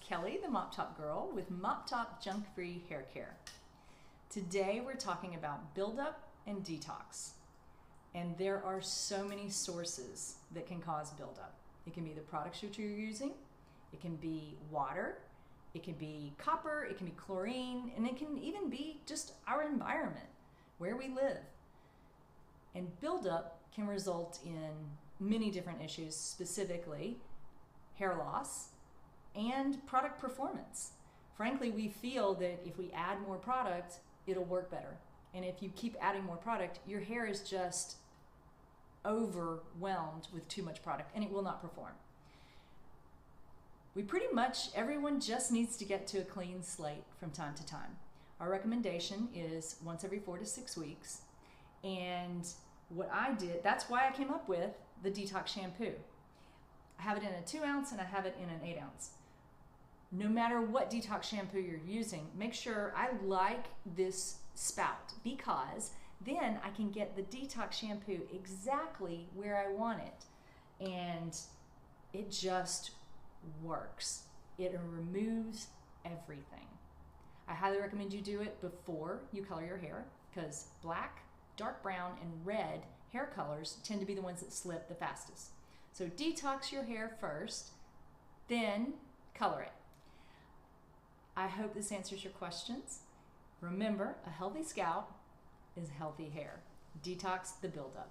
Kelly, the Mop Top Girl, with Mop Top Junk-Free Hair Care. Today we're talking about buildup and detox. And there are so many sources that can cause buildup. It can be the products that you're using, it can be water, it can be copper, it can be chlorine, and it can even be just our environment, where we live. And buildup can result in many different issues, specifically hair loss and product performance. Frankly, we feel that if we add more product, it'll work better. And if you keep adding more product, your hair is just overwhelmed with too much product and it will not perform. Everyone just needs to get to a clean slate from time to time. Our recommendation is once every 4 to 6 weeks. And what I did, that's why I came up with the Detox Shampoo. I have it in a 2 ounce and I have it in an 8 ounce. No matter what detox shampoo you're using, make sure I like this spout, because then I can get the detox shampoo exactly where I want it. And it just works. It removes everything. I highly recommend you do it before you color your hair, because black, dark brown, and red hair colors tend to be the ones that slip the fastest. So detox your hair first, then color it. I hope this answers your questions. Remember, a healthy scalp is healthy hair. Detox the buildup.